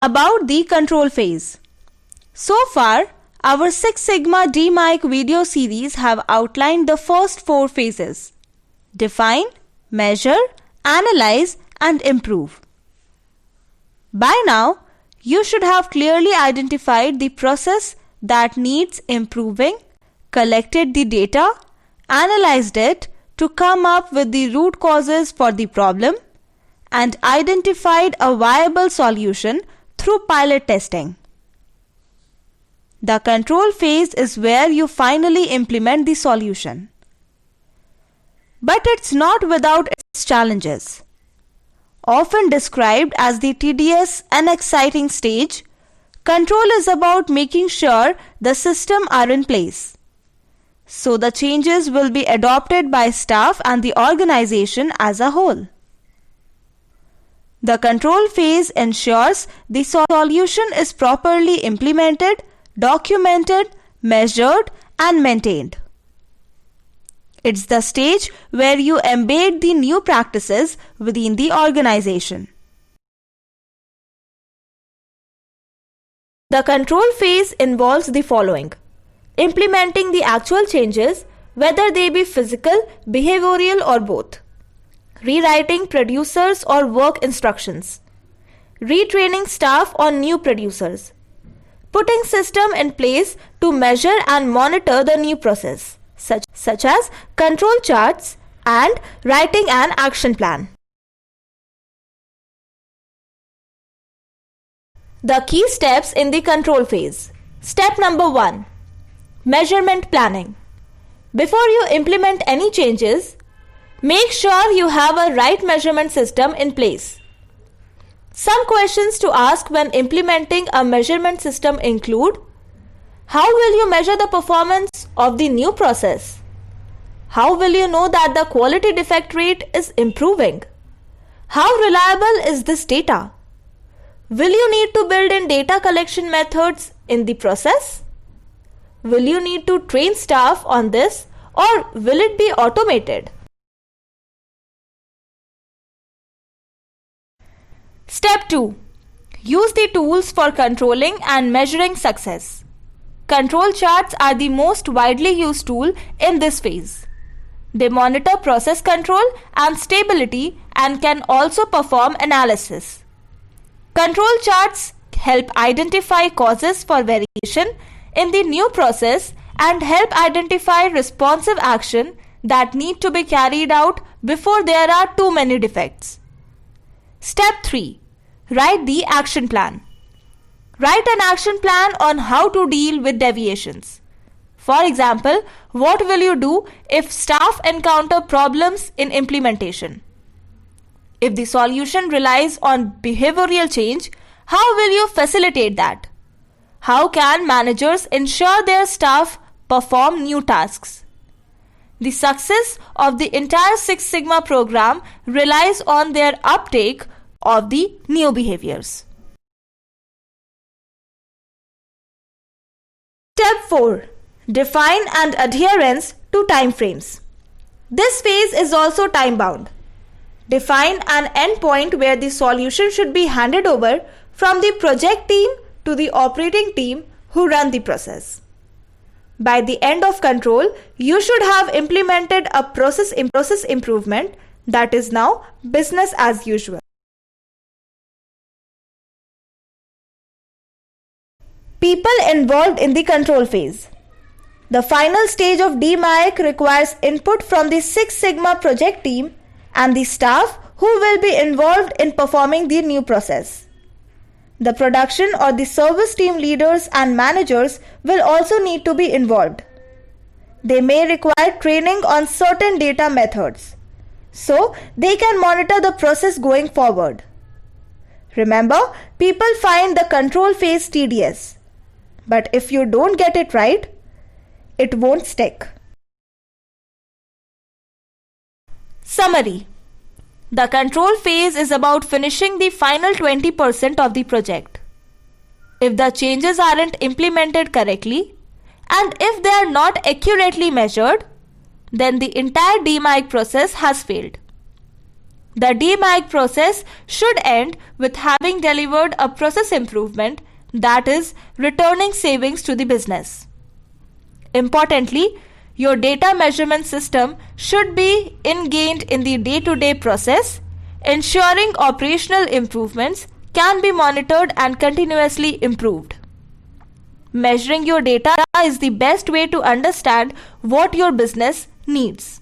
About the control phase. So far, our Six Sigma DMAIC video series have outlined the first 4 phases: define, measure, analyze, and improve. By now, you should have clearly identified the process that needs improving, collected the data, analyzed it to come up with the root causes for the problem, and identified a viable solution through pilot testing. The control phase is where you finally implement the solution. But it's not without its challenges. Often described as the tedious and exciting stage, control is about making sure the system are in place, so the changes will be adopted by staff and the organization as a whole. The control phase ensures the solution is properly implemented, documented, measured, and maintained. It's the stage where you embed the new practices within the organization. The control phase involves the following: implementing the actual changes, whether they be physical, behavioral, or both; rewriting producers or work instructions; retraining staff on new producers; putting system in place to measure and monitor the new process, such as control charts, and writing an action plan. The key steps in the control phase. Step number 1. Measurement planning. Before you implement any changes, make sure you have a right measurement system in place. Some questions to ask when implementing a measurement system include: how will you measure the performance of the new process? How will you know that the quality defect rate is improving? How reliable is this data? Will you need to build in data collection methods in the process? Will you need to train staff on this, or will it be automated? Step 2. Use the tools for controlling and measuring success. Control charts are the most widely used tool in this phase. They monitor process control and stability and can also perform analysis. Control charts help identify causes for variation in the new process and help identify responsive action that need to be carried out before there are too many defects. Step 3. Write the action plan. Write an action plan on how to deal with deviations. For example, what will you do if staff encounter problems in implementation? If the solution relies on behavioral change, how will you facilitate that? How can managers ensure their staff perform new tasks? The success of the entire Six Sigma program relies on their uptake of the new behaviors. Step 4. Define and adherence to timeframes. This phase is also time-bound. Define an endpoint where the solution should be handed over from the project team to the operating team who run the process. By the end of control, you should have implemented a process improvement that is now business as usual. People involved in the control phase. The final stage of DMAIC requires input from the Six Sigma project team and the staff who will be involved in performing the new process. The production or the service team leaders and managers will also need to be involved. They may require training on certain data methods, so they can monitor the process going forward. Remember, people find the control phase tedious, but if you don't get it right, it won't stick. Summary. The control phase is about finishing the final 20% of the project. If the changes aren't implemented correctly, and if they are not accurately measured, then the entire DMAIC process has failed. The DMAG process should end with having delivered a process improvement, that is, returning savings to the business. Importantly, your data measurement system should be ingrained in the day-to-day process, ensuring operational improvements can be monitored and continuously improved. Measuring your data is the best way to understand what your business needs.